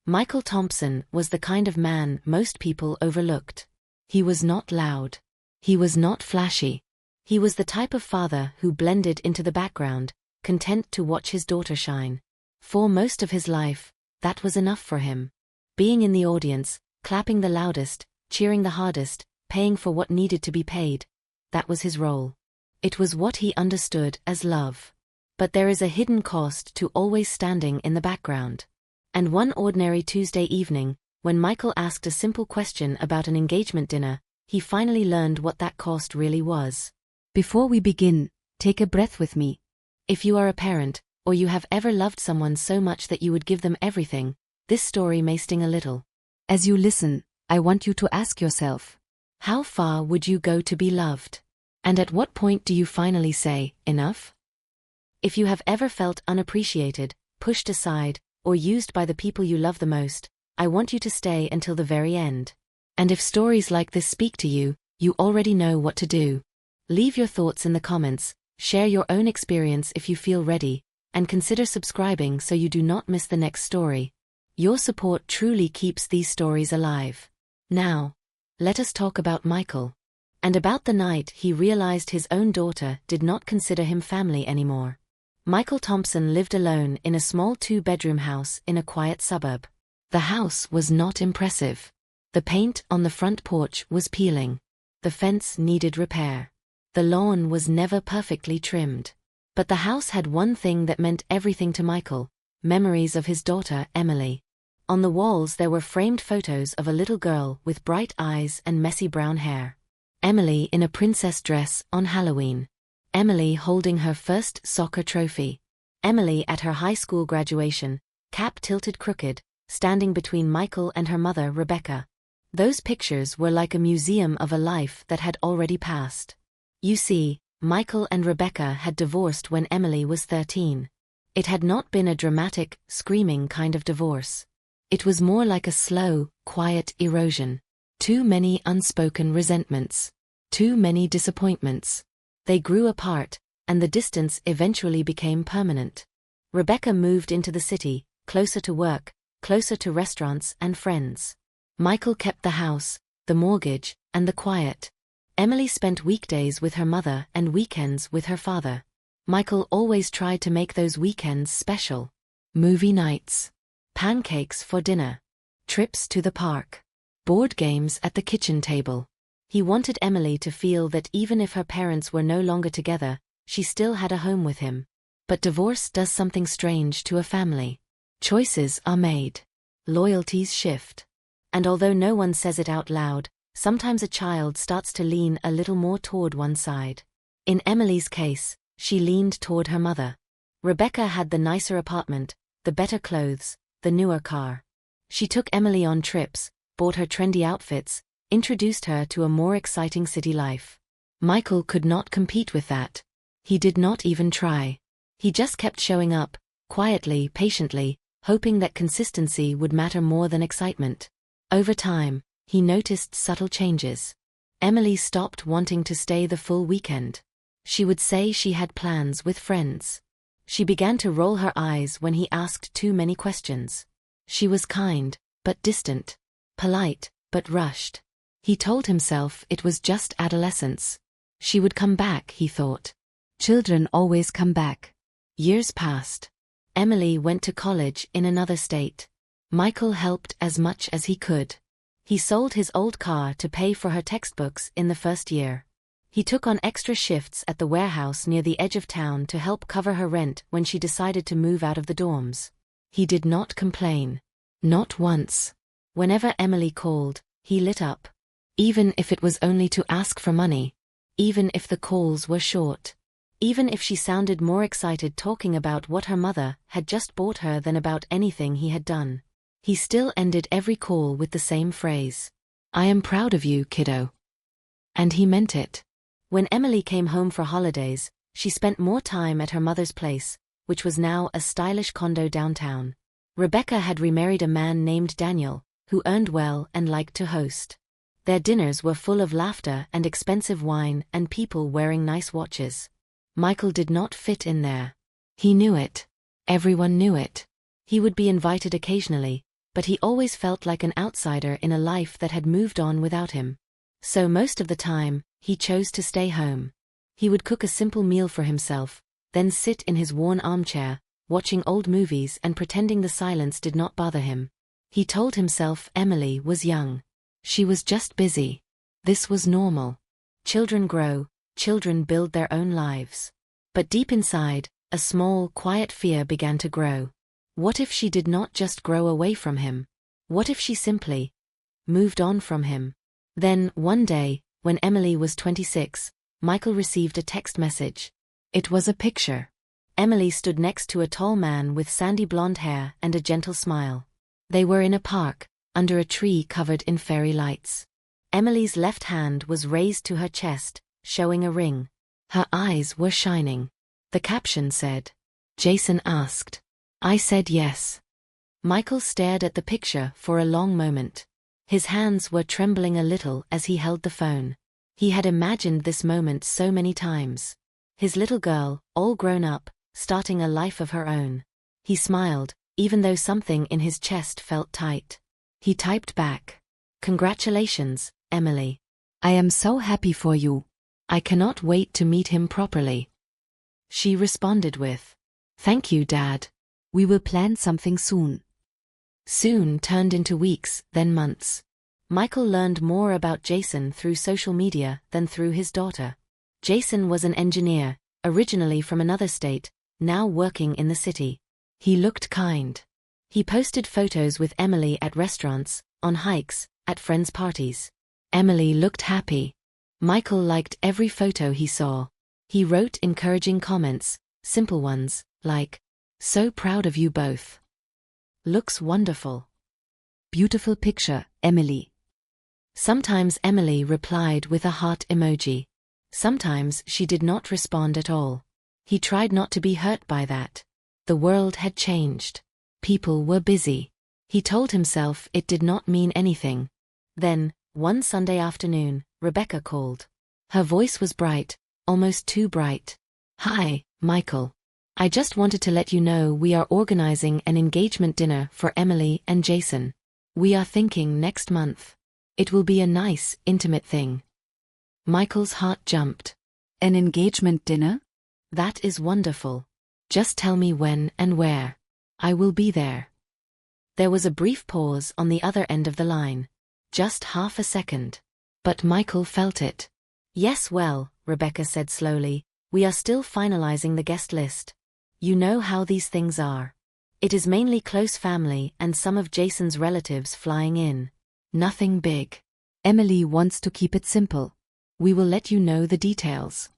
Michael Thompson was the kind of man most people overlooked. He was not loud. He was not flashy. He was the type of father who blended into the background, content to watch his daughter shine. For most of his life, that was enough for him. Being in the audience, clapping the loudest, cheering the hardest, paying for what needed to be paid. That was his role. It was what he understood as love. But there is a hidden cost to always standing in the background. And one ordinary Tuesday evening, when Michael asked a simple question about an engagement dinner, he finally learned what that cost really was. Before we begin, take a breath with me. If you are a parent, or you have ever loved someone so much that you would give them everything, this story may sting a little. As you listen, I want you to ask yourself, how far would you go to be loved? And at what point do you finally say, enough? If you have ever felt unappreciated, pushed aside, or used by the people you love the most, I want you to stay until the very end. And if stories like this speak to you, you already know what to do. Leave your thoughts in the comments, share your own experience if you feel ready, and consider subscribing so you do not miss the next story. Your support truly keeps these stories alive. Now, let us talk about Michael. And about the night he realized his own daughter did not consider him family anymore. Michael Thompson lived alone in a small 2-bedroom house in a quiet suburb. The house was not impressive. The paint on the front porch was peeling. The fence needed repair. The lawn was never perfectly trimmed. But the house had one thing that meant everything to Michael: memories of his daughter, Emily. On the walls there were framed photos of a little girl with bright eyes and messy brown hair. Emily in a princess dress on Halloween. Emily holding her first soccer trophy. Emily at her high school graduation, cap tilted crooked, standing between Michael and her mother, Rebecca. Those pictures were like a museum of a life that had already passed. You see, Michael and Rebecca had divorced when Emily was 13. It had not been a dramatic, screaming kind of divorce. It was more like a slow, quiet erosion. Too many unspoken resentments. Too many disappointments. They grew apart, and the distance eventually became permanent. Rebecca moved into the city, closer to work, closer to restaurants and friends. Michael kept the house, the mortgage, and the quiet. Emily spent weekdays with her mother and weekends with her father. Michael always tried to make those weekends special. Movie nights. Pancakes for dinner. Trips to the park. Board games at the kitchen table. He wanted Emily to feel that even if her parents were no longer together, she still had a home with him. But divorce does something strange to a family. Choices are made. Loyalties shift. And although no one says it out loud, sometimes a child starts to lean a little more toward one side. In Emily's case, she leaned toward her mother. Rebecca had the nicer apartment, the better clothes, the newer car. She took Emily on trips, bought her trendy outfits, introduced her to a more exciting city life. Michael could not compete with that. He did not even try. He just kept showing up, quietly, patiently, hoping that consistency would matter more than excitement. Over time, he noticed subtle changes. Emily stopped wanting to stay the full weekend. She would say she had plans with friends. She began to roll her eyes when he asked too many questions. She was kind, but distant. Polite, but rushed. He told himself it was just adolescence. She would come back, he thought. Children always come back. Years passed. Emily went to college in another state. Michael helped as much as he could. He sold his old car to pay for her textbooks in the first year. He took on extra shifts at the warehouse near the edge of town to help cover her rent when she decided to move out of the dorms. He did not complain. Not once. Whenever Emily called, he lit up. Even if it was only to ask for money. Even if the calls were short. Even if she sounded more excited talking about what her mother had just bought her than about anything he had done. He still ended every call with the same phrase. "I am proud of you, kiddo." And he meant it. When Emily came home for holidays, she spent more time at her mother's place, which was now a stylish condo downtown. Rebecca had remarried a man named Daniel, who earned well and liked to host. Their dinners were full of laughter and expensive wine and people wearing nice watches. Michael did not fit in there. He knew it. Everyone knew it. He would be invited occasionally, but he always felt like an outsider in a life that had moved on without him. So most of the time, he chose to stay home. He would cook a simple meal for himself, then sit in his worn armchair, watching old movies and pretending the silence did not bother him. He told himself Emily was young. She was just busy. This was normal. Children grow, children build their own lives. But deep inside, a small, quiet fear began to grow. What if she did not just grow away from him? What if she simply moved on from him? Then, one day, when Emily was 26, Michael received a text message. It was a picture. Emily stood next to a tall man with sandy blonde hair and a gentle smile. They were in a park, under a tree covered in fairy lights. Emily's left hand was raised to her chest, showing a ring. Her eyes were shining. The caption said, "Jason asked. I said yes." Michael stared at the picture for a long moment. His hands were trembling a little as he held the phone. He had imagined this moment so many times. His little girl, all grown up, starting a life of her own. He smiled, even though something in his chest felt tight. He typed back, "Congratulations, Emily. I am so happy for you. I cannot wait to meet him properly." She responded with, "Thank you, Dad. We will plan something soon." Soon turned into weeks, then months. Michael learned more about Jason through social media than through his daughter. Jason was an engineer, originally from another state, now working in the city. He looked kind. He posted photos with Emily at restaurants, on hikes, at friends' parties. Emily looked happy. Michael liked every photo he saw. He wrote encouraging comments, simple ones, like, "So proud of you both. Looks wonderful. Beautiful picture, Emily." Sometimes Emily replied with a heart emoji. Sometimes she did not respond at all. He tried not to be hurt by that. The world had changed. People were busy. He told himself it did not mean anything. Then, one Sunday afternoon, Rebecca called. Her voice was bright, almost too bright. "Hi, Michael. I just wanted to let you know we are organizing an engagement dinner for Emily and Jason. We are thinking next month. It will be a nice, intimate thing." Michael's heart jumped. An engagement dinner? "That is wonderful. Just tell me when and where. I will be there." There was a brief pause on the other end of the line. Just half a second. But Michael felt it. "Yes, well," Rebecca said slowly, "we are still finalizing the guest list. You know how these things are. It is mainly close family and some of Jason's relatives flying in. Nothing big. Emily wants to keep it simple. We will let you know the details."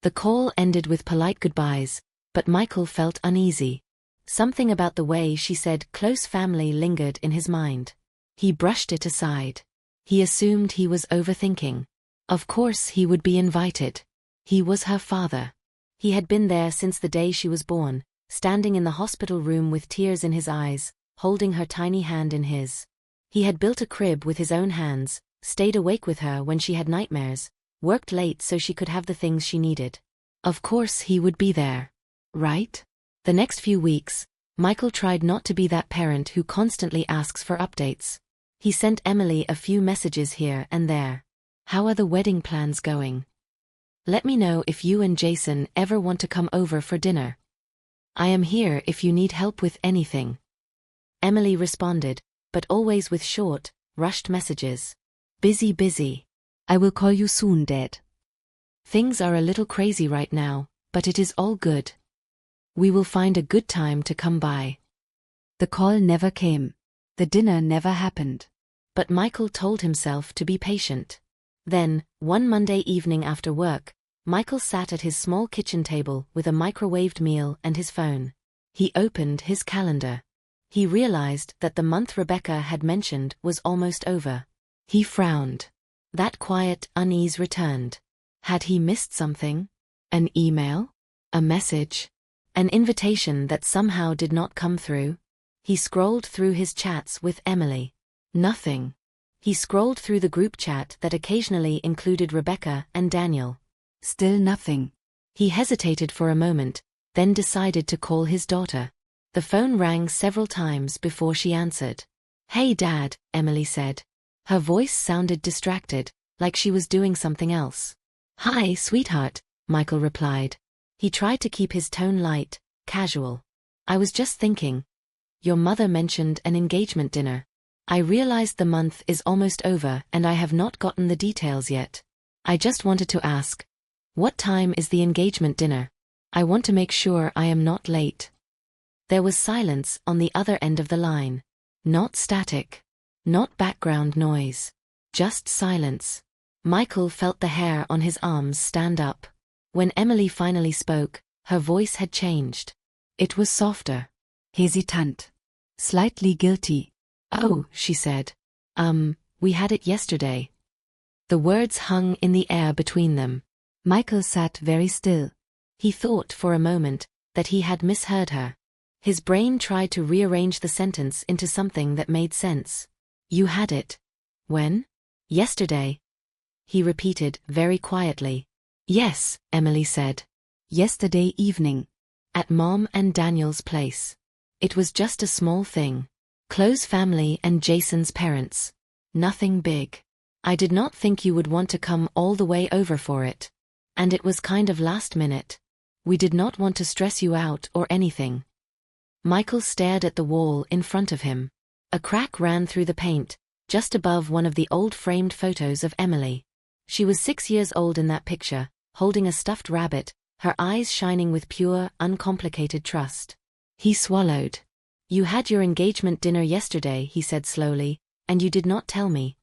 The call ended with polite goodbyes, but Michael felt uneasy. Something about the way she said close family lingered in his mind. He brushed it aside. He assumed he was overthinking. Of course he would be invited. He was her father. He had been there since the day she was born, standing in the hospital room with tears in his eyes, holding her tiny hand in his. He had built a crib with his own hands, stayed awake with her when she had nightmares, worked late so she could have the things she needed. Of course he would be there. Right? The next few weeks, Michael tried not to be that parent who constantly asks for updates. He sent Emily a few messages here and there. "How are the wedding plans going? Let me know if you and Jason ever want to come over for dinner. I am here if you need help with anything." Emily responded, but always with short, rushed messages. "Busy, busy. I will call you soon, Dad. Things are a little crazy right now, but it is all good. We will find a good time to come by." The call never came. The dinner never happened. But Michael told himself to be patient. Then, one Monday evening after work, Michael sat at his small kitchen table with a microwaved meal and his phone. He opened his calendar. He realized that the month Rebecca had mentioned was almost over. He frowned. That quiet unease returned. Had he missed something? An email? A message? An invitation that somehow did not come through? He scrolled through his chats with Emily. Nothing. He scrolled through the group chat that occasionally included Rebecca and Daniel. Still nothing. He hesitated for a moment, then decided to call his daughter. The phone rang several times before she answered. Hey Dad, Emily said. Her voice sounded distracted, like she was doing something else. Hi, sweetheart, Michael replied. He tried to keep his tone light, casual. I was just thinking. Your mother mentioned an engagement dinner. I realized the month is almost over and I have not gotten the details yet. I just wanted to ask. What time is the engagement dinner? I want to make sure I am not late. There was silence on the other end of the line. Not static. Not background noise. Just silence. Michael felt the hair on his arms stand up. When Emily finally spoke, her voice had changed. It was softer. Hesitant. Slightly guilty. Oh, she said. We had it yesterday. The words hung in the air between them. Michael sat very still. He thought for a moment that he had misheard her. His brain tried to rearrange the sentence into something that made sense. You had it. When? Yesterday. He repeated very quietly. Yes, Emily said. Yesterday evening. At Mom and Daniel's place. It was just a small thing. Close family and Jason's parents. Nothing big. I did not think you would want to come all the way over for it. And it was kind of last minute. We did not want to stress you out or anything. Michael stared at the wall in front of him. A crack ran through the paint, just above one of the old framed photos of Emily. She was 6 years old in that picture, holding a stuffed rabbit, her eyes shining with pure, uncomplicated trust. He swallowed. You had your engagement dinner yesterday, he said slowly, and you did not tell me.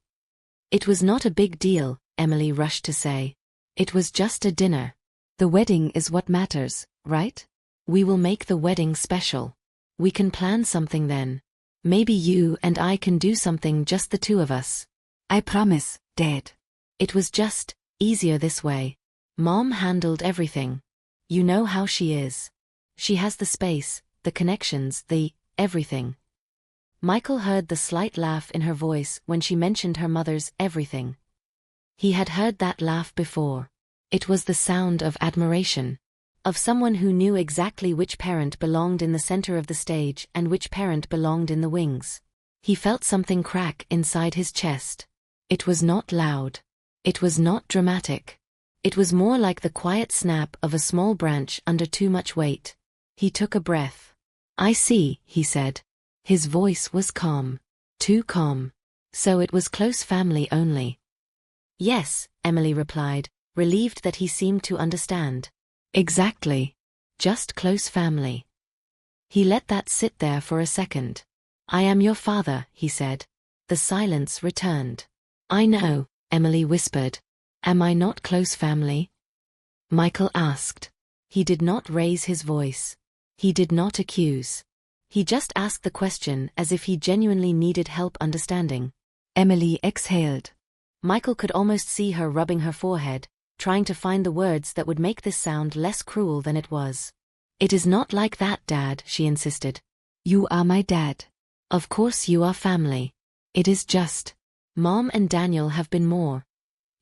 It was not a big deal, Emily rushed to say. It was just a dinner. The wedding is what matters, right? We will make the wedding special. We can plan something then. Maybe you and I can do something just the two of us. I promise, Dad. It was just easier this way. Mom handled everything. You know how she is. She has the space, the connections, the everything. Michael heard the slight laugh in her voice when she mentioned her mother's everything. He had heard that laugh before. It was the sound of admiration. Of someone who knew exactly which parent belonged in the center of the stage and which parent belonged in the wings. He felt something crack inside his chest. It was not loud. It was not dramatic. It was more like the quiet snap of a small branch under too much weight. He took a breath. I see, he said. His voice was calm. Too calm. So it was close family only. Yes, Emily replied, relieved that he seemed to understand. Exactly. Just close family. He let that sit there for a second. I am your father, he said. The silence returned. I know, Emily whispered. Am I not close family? Michael asked. He did not raise his voice. He did not accuse. He just asked the question as if he genuinely needed help understanding. Emily exhaled. Michael could almost see her rubbing her forehead, trying to find the words that would make this sound less cruel than it was. It is not like that, Dad, she insisted. You are my dad. Of course you are family. It is just. Mom and Daniel have been more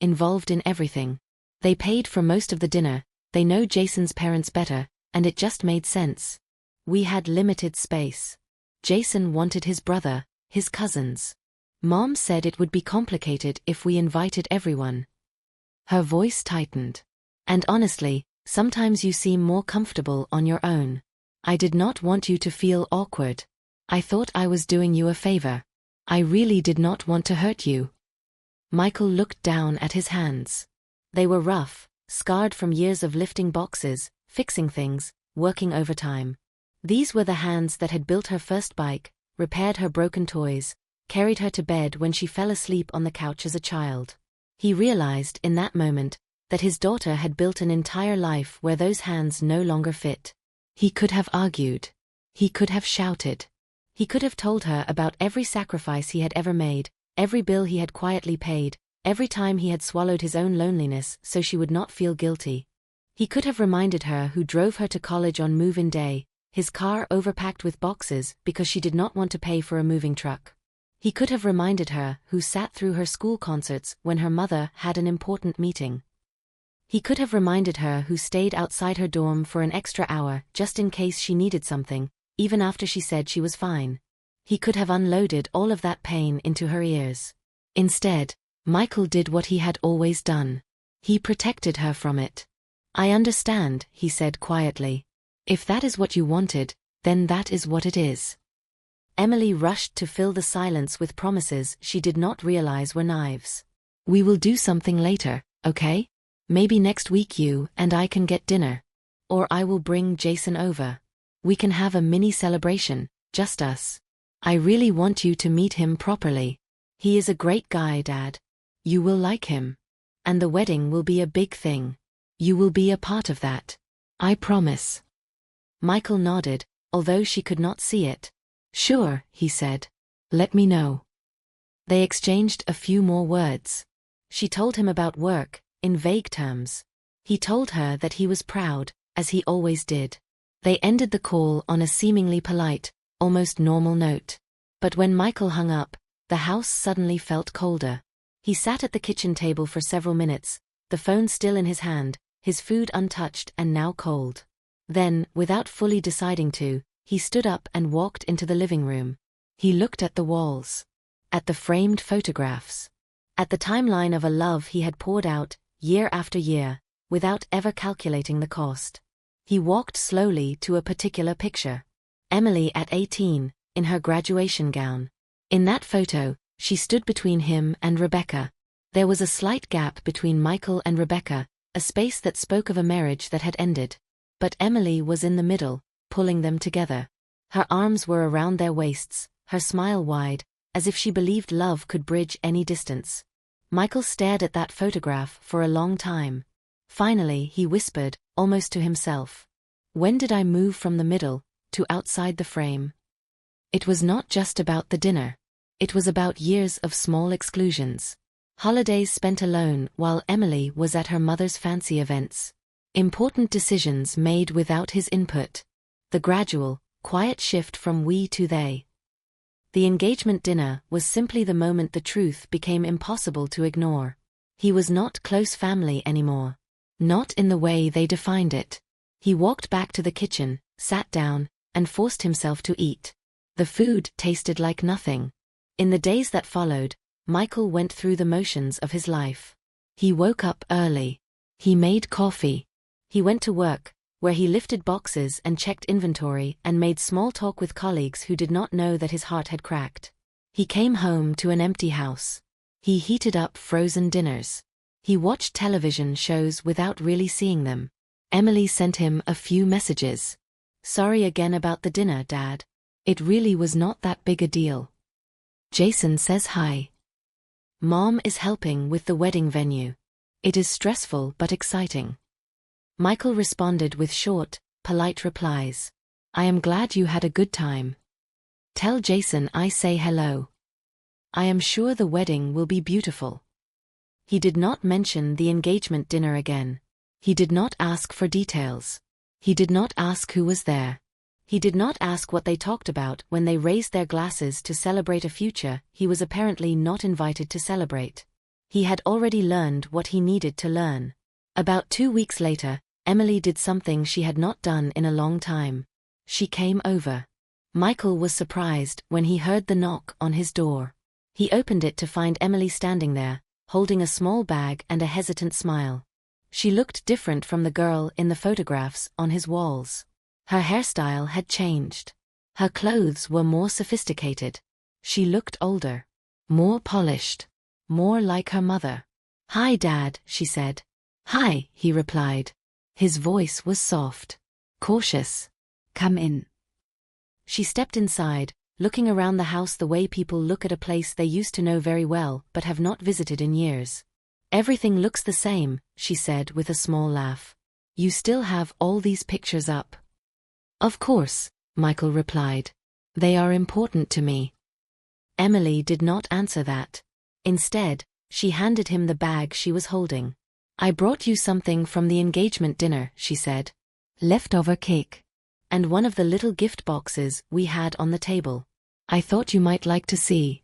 involved in everything. They paid for most of the dinner, they know Jason's parents better, and it just made sense. We had limited space. Jason wanted his brother, his cousins. Mom said it would be complicated if we invited everyone. Her voice tightened. And honestly, sometimes you seem more comfortable on your own. I did not want you to feel awkward. I thought I was doing you a favor. I really did not want to hurt you. Michael looked down at his hands. They were rough, scarred from years of lifting boxes, fixing things, working overtime. These were the hands that had built her first bike, repaired her broken toys, carried her to bed when she fell asleep on the couch as a child. He realized in that moment that his daughter had built an entire life where those hands no longer fit. He could have argued. He could have shouted. He could have told her about every sacrifice he had ever made, every bill he had quietly paid, every time he had swallowed his own loneliness so she would not feel guilty. He could have reminded her who drove her to college on move-in day, his car overpacked with boxes because she did not want to pay for a moving truck. He could have reminded her who sat through her school concerts when her mother had an important meeting. He could have reminded her who stayed outside her dorm for an extra hour just in case she needed something, even after she said she was fine. He could have unloaded all of that pain into her ears. Instead, Michael did what he had always done. He protected her from it. "I understand," he said quietly. "If that is what you wanted, then that is what it is." Emily rushed to fill the silence with promises she did not realize were knives. "We will do something later, okay? Maybe next week you and I can get dinner. Or I will bring Jason over. We can have a mini celebration, just us. I really want you to meet him properly. He is a great guy, Dad. You will like him. And the wedding will be a big thing. You will be a part of that. I promise." Michael nodded, although she could not see it. "Sure," he said. "Let me know." They exchanged a few more words. She told him about work, in vague terms. He told her that he was proud, as he always did. They ended the call on a seemingly polite, almost normal note. But when Michael hung up, the house suddenly felt colder. He sat at the kitchen table for several minutes, the phone still in his hand, his food untouched and now cold. Then, without fully deciding to, he stood up and walked into the living room. He looked at the walls. At the framed photographs. At the timeline of a love he had poured out, year after year, without ever calculating the cost. He walked slowly to a particular picture. Emily at 18, in her graduation gown. In that photo, she stood between him and Rebecca. There was a slight gap between Michael and Rebecca, a space that spoke of a marriage that had ended. But Emily was in the middle, pulling them together. Her arms were around their waists, her smile wide, as if she believed love could bridge any distance. Michael stared at that photograph for a long time. Finally, he whispered, almost to himself. "When did I move from the middle to outside the frame?" It was not just about the dinner. It was about years of small exclusions. Holidays spent alone while Emily was at her mother's fancy events. Important decisions made without his input. The gradual, quiet shift from we to they. The engagement dinner was simply the moment the truth became impossible to ignore. He was not close family anymore. Not in the way they defined it. He walked back to the kitchen, sat down, and forced himself to eat. The food tasted like nothing. In the days that followed, Michael went through the motions of his life. He woke up early. He made coffee. He went to work, where he lifted boxes and checked inventory and made small talk with colleagues who did not know that his heart had cracked. He came home to an empty house. He heated up frozen dinners. He watched television shows without really seeing them. Emily sent him a few messages. "Sorry again about the dinner, Dad. It really was not that big a deal. Jason says hi. Mom is helping with the wedding venue. It is stressful but exciting." Michael responded with short, polite replies. "I am glad you had a good time. Tell Jason I say hello. I am sure the wedding will be beautiful." He did not mention the engagement dinner again. He did not ask for details. He did not ask who was there. He did not ask what they talked about when they raised their glasses to celebrate a future he was apparently not invited to celebrate. He had already learned what he needed to learn. About 2 weeks later, Emily did something she had not done in a long time. She came over. Michael was surprised when he heard the knock on his door. He opened it to find Emily standing there, holding a small bag and a hesitant smile. She looked different from the girl in the photographs on his walls. Her hairstyle had changed. Her clothes were more sophisticated. She looked older. More polished. More like her mother. "Hi, Dad," she said. "Hi," he replied. His voice was soft. Cautious. Come in. She stepped inside, looking around the house the way people look at a place they used to know very well but have not visited in years. "Everything looks the same," she said with a small laugh. "You still have all these pictures up?" "Of course," Michael replied. "They are important to me." Emily did not answer that. Instead, she handed him the bag she was holding. "I brought you something from the engagement dinner," she said. Leftover cake. "And one of the little gift boxes we had on the table. I thought you might like to see."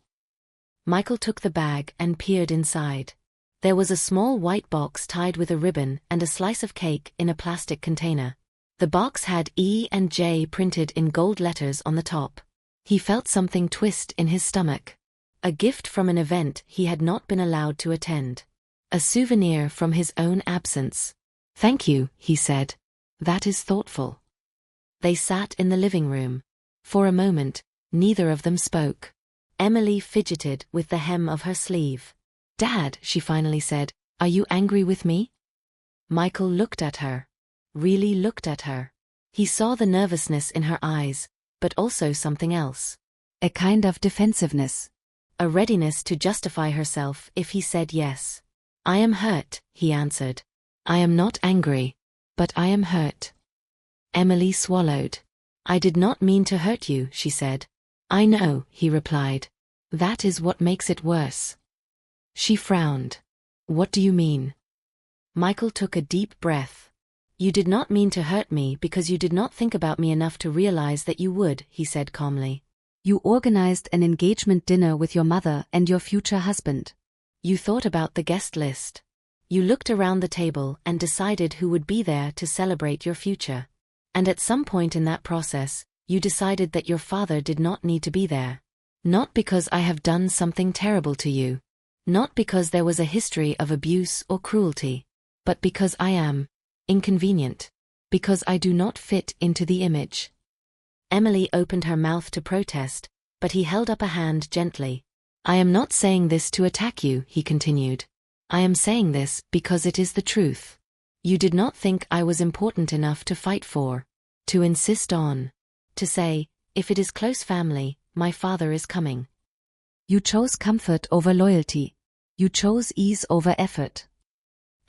Michael took the bag and peered inside. There was a small white box tied with a ribbon and a slice of cake in a plastic container. The box had E and J printed in gold letters on the top. He felt something twist in his stomach. A gift from an event he had not been allowed to attend. A souvenir from his own absence. "Thank you," he said. "That is thoughtful." They sat in the living room. For a moment, neither of them spoke. Emily fidgeted with the hem of her sleeve. "Dad," she finally said, "are you angry with me?" Michael looked at her. Really looked at her. He saw the nervousness in her eyes, but also something else. A kind of defensiveness. A readiness to justify herself if he said yes. "I am hurt," he answered. "I am not angry. But I am hurt." Emily swallowed. "I did not mean to hurt you," she said. "I know," he replied. "That is what makes it worse." She frowned. "What do you mean?" Michael took a deep breath. "You did not mean to hurt me because you did not think about me enough to realize that you would," he said calmly. You organized an engagement dinner with your mother and your future husband. You thought about the guest list. You looked around the table and decided who would be there to celebrate your future. And at some point in that process, you decided that your father did not need to be there. Not because I have done something terrible to you. Not because there was a history of abuse or cruelty. But because I am inconvenient. Because I do not fit into the image. Emily opened her mouth to protest, but he held up a hand gently. "I am not saying this to attack you," he continued. "I am saying this because it is the truth. You did not think I was important enough to fight for, to insist on, to say, if it is close family, my father is coming." You chose comfort over loyalty. You chose ease over effort.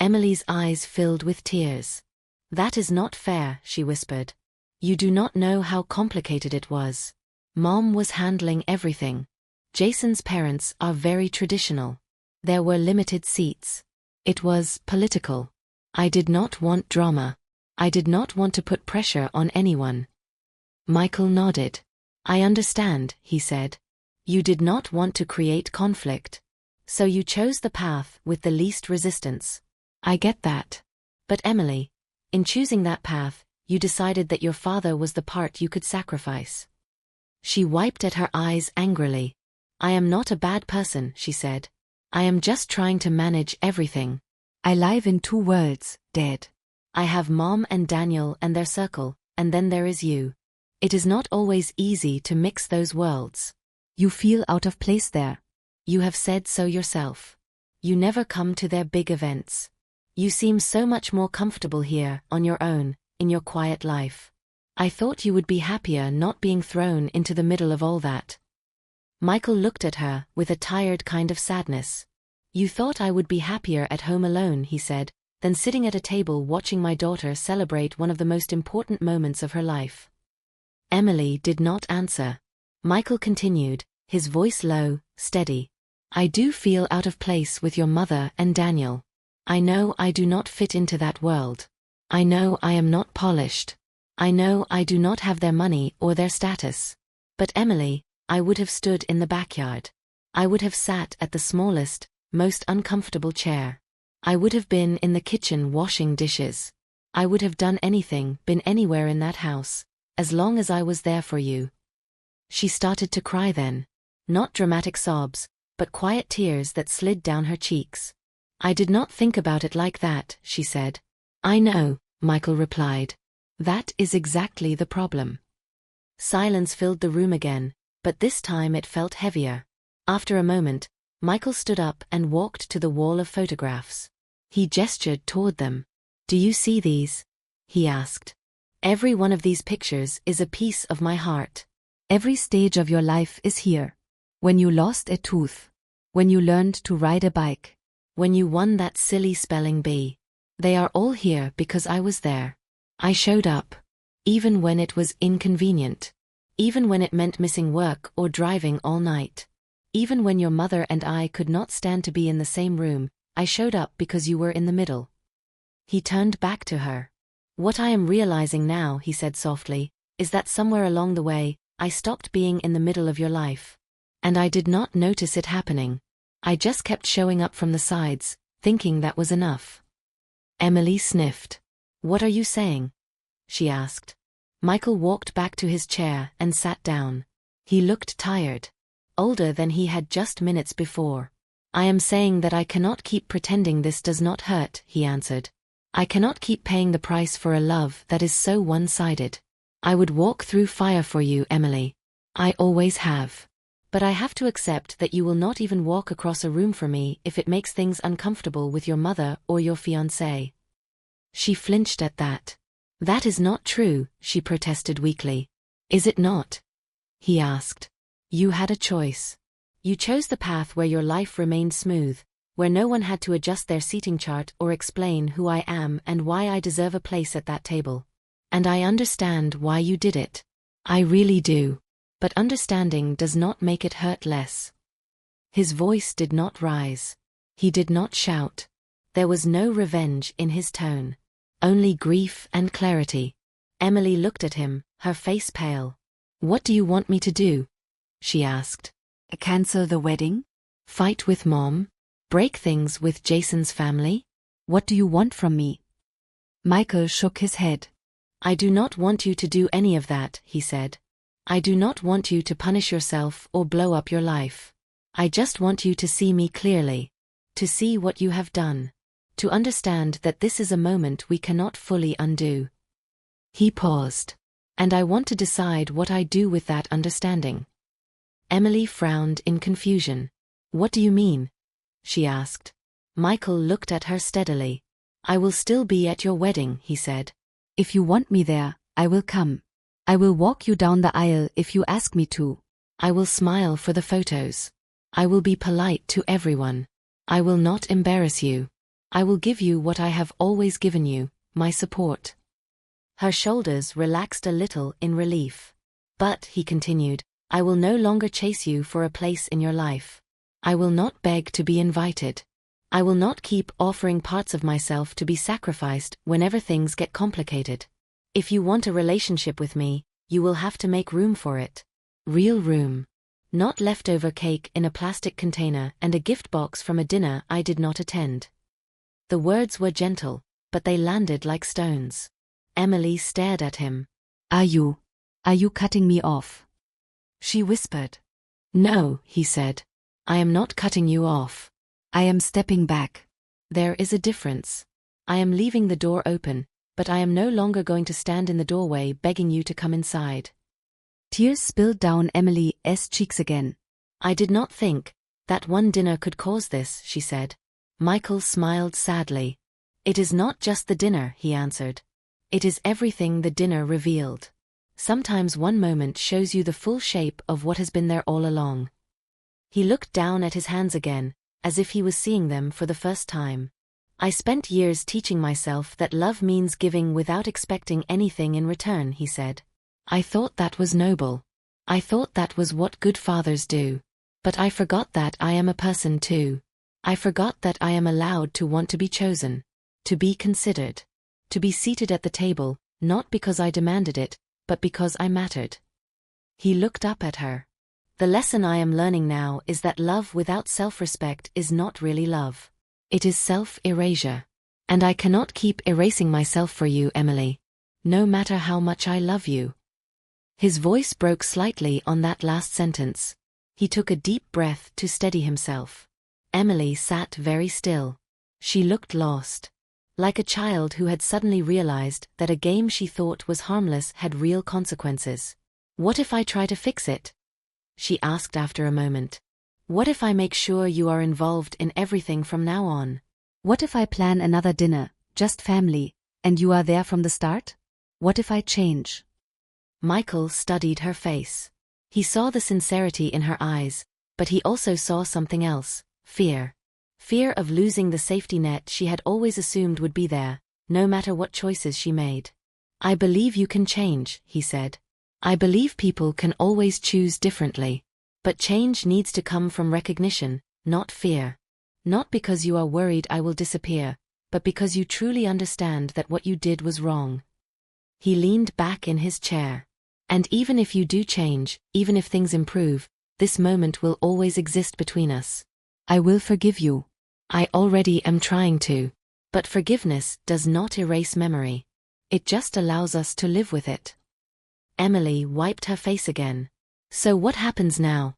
Emily's eyes filled with tears. "That is not fair," she whispered. "You do not know how complicated it was. Mom was handling everything. Jason's parents are very traditional. There were limited seats. It was political. I did not want drama. I did not want to put pressure on anyone." Michael nodded. "I understand," he said. "You did not want to create conflict. So you chose the path with the least resistance. I get that. But Emily, in choosing that path, you decided that your father was the part you could sacrifice." She wiped at her eyes angrily. "I am not a bad person," she said. "I am just trying to manage everything. I live in two worlds, Dad. I have Mom and Daniel and their circle, and then there is you. It is not always easy to mix those worlds. You feel out of place there. You have said so yourself. You never come to their big events. You seem so much more comfortable here, on your own, in your quiet life. I thought you would be happier not being thrown into the middle of all that." Michael looked at her with a tired kind of sadness. "You thought I would be happier at home alone," he said, "than sitting at a table watching my daughter celebrate one of the most important moments of her life." Emily did not answer. Michael continued, his voice low, steady. "I do feel out of place with your mother and Daniel. I know I do not fit into that world. I know I am not polished. I know I do not have their money or their status. But Emily, I would have stood in the backyard. I would have sat at the smallest, most uncomfortable chair. I would have been in the kitchen washing dishes. I would have done anything, been anywhere in that house, as long as I was there for you." She started to cry then. Not dramatic sobs, but quiet tears that slid down her cheeks. "I did not think about it like that," she said. "I know," Michael replied. "That is exactly the problem." Silence filled the room again, but this time it felt heavier. After a moment, Michael stood up and walked to the wall of photographs. He gestured toward them. "Do you see these?" he asked. "Every one of these pictures is a piece of my heart. Every stage of your life is here. When you lost a tooth. When you learned to ride a bike. When you won that silly spelling bee. They are all here because I was there. I showed up. Even when it was inconvenient. Even when it meant missing work or driving all night. Even when your mother and I could not stand to be in the same room, I showed up because you were in the middle." He turned back to her. "What I am realizing now," he said softly, "is that somewhere along the way, I stopped being in the middle of your life. And I did not notice it happening. I just kept showing up from the sides, thinking that was enough." Emily sniffed. "What are you saying?" she asked. Michael walked back to his chair and sat down. He looked tired. Older than he had just minutes before. I am saying that I cannot keep pretending this does not hurt, he answered. I cannot keep paying the price for a love that is so one-sided. I would walk through fire for you, Emily. I always have. But I have to accept that you will not even walk across a room for me if it makes things uncomfortable with your mother or your fiancé. She flinched at that. That is not true, she protested weakly. Is it not? He asked. You had a choice. You chose the path where your life remained smooth, where no one had to adjust their seating chart or explain who I am and why I deserve a place at that table. And I understand why you did it. I really do. But understanding does not make it hurt less. His voice did not rise. He did not shout. There was no revenge in his tone. Only grief and clarity. Emily looked at him, her face pale. What do you want me to do? She asked. Cancel the wedding? Fight with Mom? Break things with Jason's family? What do you want from me? Michael shook his head. I do not want you to do any of that, he said. I do not want you to punish yourself or blow up your life. I just want you to see me clearly. To see what you have done. To understand that this is a moment we cannot fully undo. He paused. And I want to decide what I do with that understanding. Emily frowned in confusion. What do you mean? She asked. Michael looked at her steadily. I will still be at your wedding, he said. If you want me there, I will come. I will walk you down the aisle if you ask me to. I will smile for the photos. I will be polite to everyone. I will not embarrass you. I will give you what I have always given you, my support. Her shoulders relaxed a little in relief. But, he continued, I will no longer chase you for a place in your life. I will not beg to be invited. I will not keep offering parts of myself to be sacrificed whenever things get complicated. If you want a relationship with me, you will have to make room for it. Real room. Not leftover cake in a plastic container and a gift box from a dinner I did not attend. The words were gentle, but they landed like stones. Emily stared at him. Are you cutting me off? She whispered. No, he said. I am not cutting you off. I am stepping back. There is a difference. I am leaving the door open, but I am no longer going to stand in the doorway begging you to come inside. Tears spilled down Emily's cheeks again. I did not think that one dinner could cause this, she said. Michael smiled sadly. It is not just the dinner, he answered. It is everything the dinner revealed. Sometimes one moment shows you the full shape of what has been there all along. He looked down at his hands again, as if he was seeing them for the first time. I spent years teaching myself that love means giving without expecting anything in return, he said. I thought that was noble. I thought that was what good fathers do. But I forgot that I am a person too. I forgot that I am allowed to want to be chosen, to be considered, to be seated at the table, not because I demanded it, but because I mattered. He looked up at her. The lesson I am learning now is that love without self-respect is not really love. It is self-erasure. And I cannot keep erasing myself for you, Emily. No matter how much I love you. His voice broke slightly on that last sentence. He took a deep breath to steady himself. Emily sat very still. She looked lost. Like a child who had suddenly realized that a game she thought was harmless had real consequences. What if I try to fix it? She asked after a moment. What if I make sure you are involved in everything from now on? What if I plan another dinner, just family, and you are there from the start? What if I change? Michael studied her face. He saw the sincerity in her eyes, but he also saw something else, fear. Fear of losing the safety net she had always assumed would be there, no matter what choices she made. I believe you can change, he said. I believe people can always choose differently. But change needs to come from recognition, not fear. Not because you are worried I will disappear, but because you truly understand that what you did was wrong. He leaned back in his chair. And even if you do change, even if things improve, this moment will always exist between us. I will forgive you. I already am trying to. But forgiveness does not erase memory. It just allows us to live with it. Emily wiped her face again. So what happens now?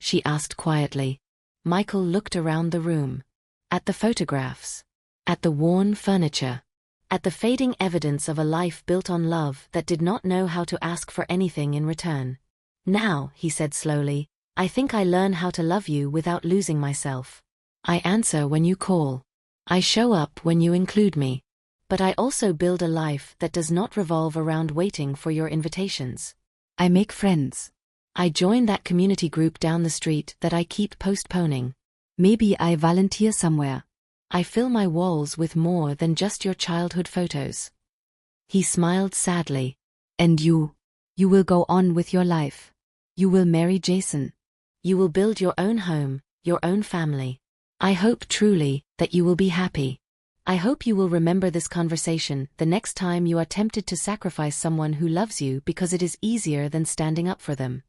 She asked quietly. Michael looked around the room. At the photographs. At the worn furniture. At the fading evidence of a life built on love that did not know how to ask for anything in return. Now, he said slowly, I think I learn how to love you without losing myself. I answer when you call. I show up when you include me. But I also build a life that does not revolve around waiting for your invitations. I make friends. I join that community group down the street that I keep postponing. Maybe I volunteer somewhere. I fill my walls with more than just your childhood photos. He smiled sadly. And you? You will go on with your life. You will marry Jason. You will build your own home, your own family. I hope truly that you will be happy. I hope you will remember this conversation the next time you are tempted to sacrifice someone who loves you because it is easier than standing up for them.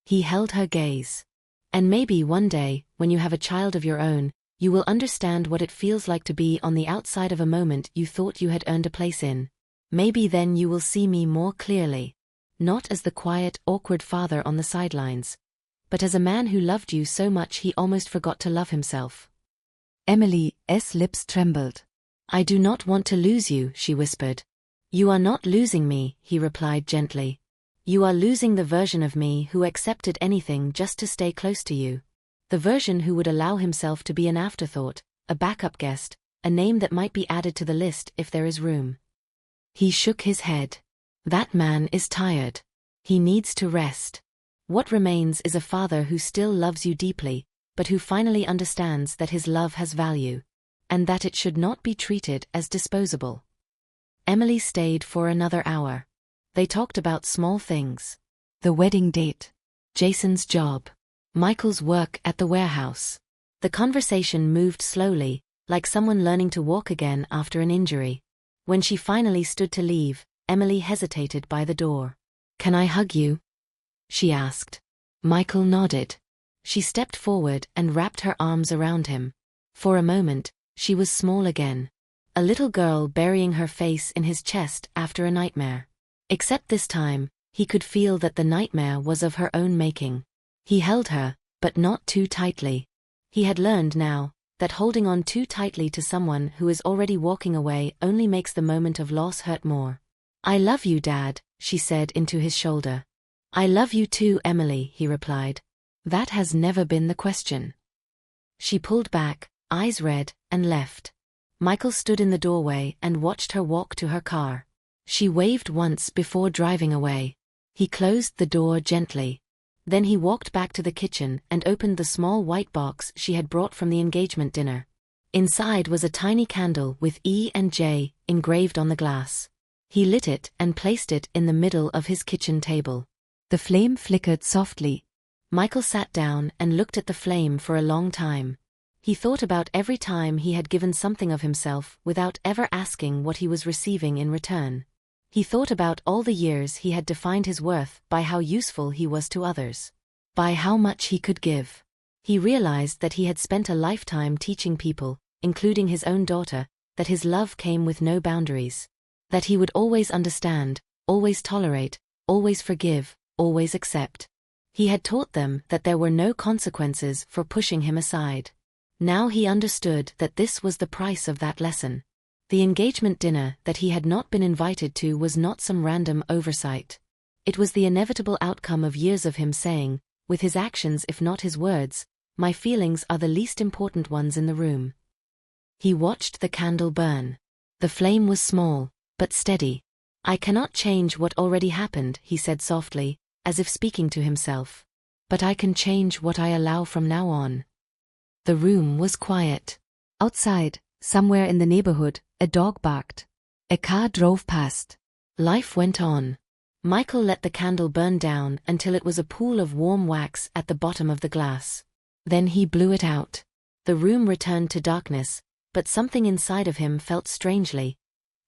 He held her gaze. And maybe one day, when you have a child of your own, you will understand what it feels like to be on the outside of a moment you thought you had earned a place in. Maybe then you will see me more clearly. Not as the quiet, awkward father on the sidelines, but as a man who loved you so much he almost forgot to love himself. Emily's lips trembled. I do not want to lose you, she whispered. You are not losing me, he replied gently. You are losing the version of me who accepted anything just to stay close to you. The version who would allow himself to be an afterthought, a backup guest, a name that might be added to the list if there is room. He shook his head. That man is tired. He needs to rest. What remains is a father who still loves you deeply, but who finally understands that his love has value, and that it should not be treated as disposable. Emily stayed for another hour. They talked about small things. The wedding date. Jason's job. Michael's work at the warehouse. The conversation moved slowly, like someone learning to walk again after an injury. When she finally stood to leave, Emily hesitated by the door. Can I hug you? She asked. Michael nodded. She stepped forward and wrapped her arms around him. For a moment, she was small again. A little girl burying her face in his chest after a nightmare. Except this time, he could feel that the nightmare was of her own making. He held her, but not too tightly. He had learned now that holding on too tightly to someone who is already walking away only makes the moment of loss hurt more. I love you, Dad, she said into his shoulder. I love you too, Emily, he replied. That has never been the question. She pulled back, eyes red, and left. Michael stood in the doorway and watched her walk to her car. She waved once before driving away. He closed the door gently. Then he walked back to the kitchen and opened the small white box she had brought from the engagement dinner. Inside was a tiny candle with E and J engraved on the glass. He lit it and placed it in the middle of his kitchen table. The flame flickered softly. Michael sat down and looked at the flame for a long time. He thought about every time he had given something of himself without ever asking what he was receiving in return. He thought about all the years he had defined his worth by how useful he was to others, by how much he could give. He realized that he had spent a lifetime teaching people, including his own daughter, that his love came with no boundaries, that he would always understand, always tolerate, always forgive, always accept. He had taught them that there were no consequences for pushing him aside. Now he understood that this was the price of that lesson. The engagement dinner that he had not been invited to was not some random oversight. It was the inevitable outcome of years of him saying, with his actions if not his words, my feelings are the least important ones in the room. He watched the candle burn. The flame was small, but steady. I cannot change what already happened, he said softly, as if speaking to himself. But I can change what I allow from now on. The room was quiet. Outside, somewhere in the neighborhood, a dog barked. A car drove past. Life went on. Michael let the candle burn down until it was a pool of warm wax at the bottom of the glass. Then he blew it out. The room returned to darkness, but something inside of him felt strangely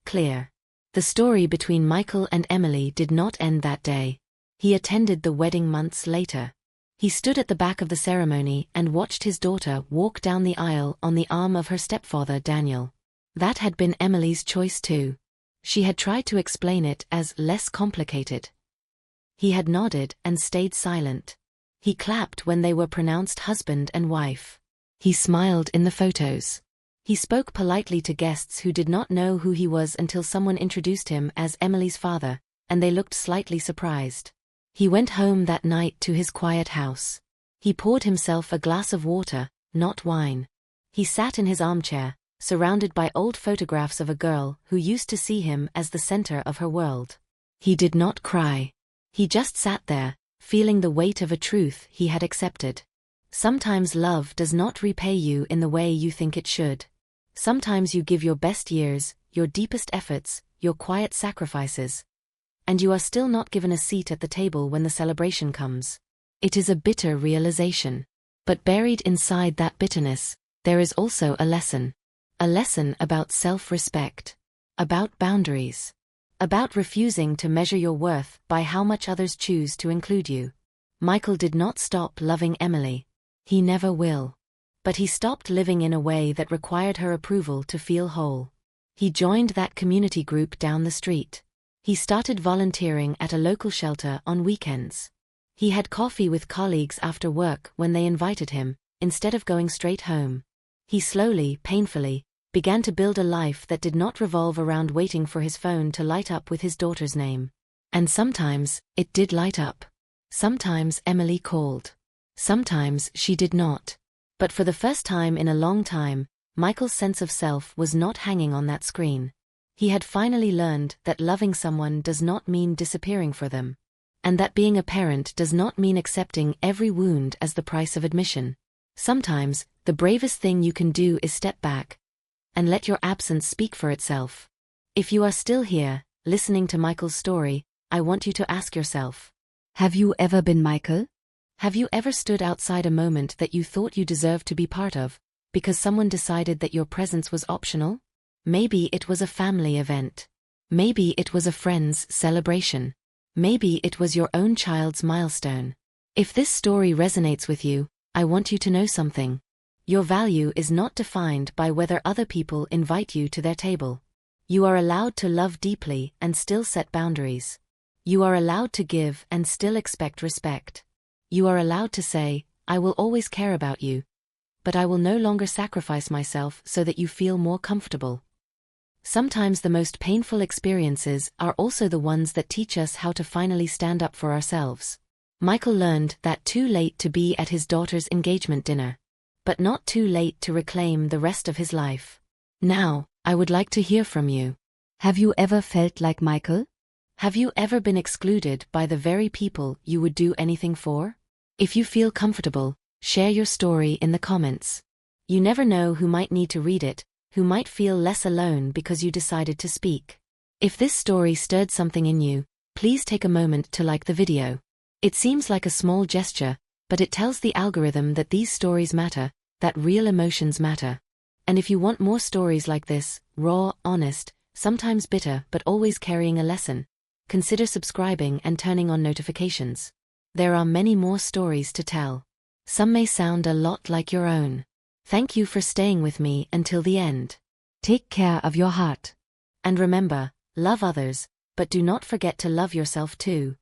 clear. The story between Michael and Emily did not end that day. He attended the wedding months later. He stood at the back of the ceremony and watched his daughter walk down the aisle on the arm of her stepfather Daniel. That had been Emily's choice too. She had tried to explain it as less complicated. He had nodded and stayed silent. He clapped when they were pronounced husband and wife. He smiled in the photos. He spoke politely to guests who did not know who he was until someone introduced him as Emily's father, and they looked slightly surprised. He went home that night to his quiet house. He poured himself a glass of water, not wine. He sat in his armchair, surrounded by old photographs of a girl who used to see him as the center of her world. He did not cry. He just sat there, feeling the weight of a truth he had accepted. Sometimes love does not repay you in the way you think it should. Sometimes you give your best years, your deepest efforts, your quiet sacrifices. And you are still not given a seat at the table when the celebration comes. It is a bitter realization. But buried inside that bitterness, there is also a lesson. A lesson about self-respect. About boundaries. About refusing to measure your worth by how much others choose to include you. Michael did not stop loving Emily. He never will. But he stopped living in a way that required her approval to feel whole. He joined that community group down the street. He started volunteering at a local shelter on weekends. He had coffee with colleagues after work when they invited him, instead of going straight home. He slowly, painfully, began to build a life that did not revolve around waiting for his phone to light up with his daughter's name. And sometimes, it did light up. Sometimes Emily called. Sometimes she did not. But for the first time in a long time, Michael's sense of self was not hanging on that screen. He had finally learned that loving someone does not mean disappearing for them. And that being a parent does not mean accepting every wound as the price of admission. Sometimes, the bravest thing you can do is step back and let your absence speak for itself. If you are still here, listening to Michael's story, I want you to ask yourself, Have you ever been Michael? have you ever stood outside a moment that you thought you deserved to be part of, because someone decided that your presence was optional? Maybe it was a family event. Maybe it was a friend's celebration. Maybe it was your own child's milestone. If this story resonates with you, I want you to know something. Your value is not defined by whether other people invite you to their table. You are allowed to love deeply and still set boundaries. You are allowed to give and still expect respect. You are allowed to say, I will always care about you, but I will no longer sacrifice myself so that you feel more comfortable. Sometimes the most painful experiences are also the ones that teach us how to finally stand up for ourselves. Michael learned that too late to be at his daughter's engagement dinner, but not too late to reclaim the rest of his life. Now, I would like to hear from you. Have you ever felt like Michael? Have you ever been excluded by the very people you would do anything for? If you feel comfortable, share your story in the comments. You never know who might need to read it, who might feel less alone because you decided to speak. If this story stirred something in you, please take a moment to like the video. It seems like a small gesture, but it tells the algorithm that these stories matter, that real emotions matter. And if you want more stories like this, raw, honest, sometimes bitter but always carrying a lesson, consider subscribing and turning on notifications. There are many more stories to tell. Some may sound a lot like your own. Thank you for staying with me until the end. Take care of your heart. And remember, love others, but do not forget to love yourself too.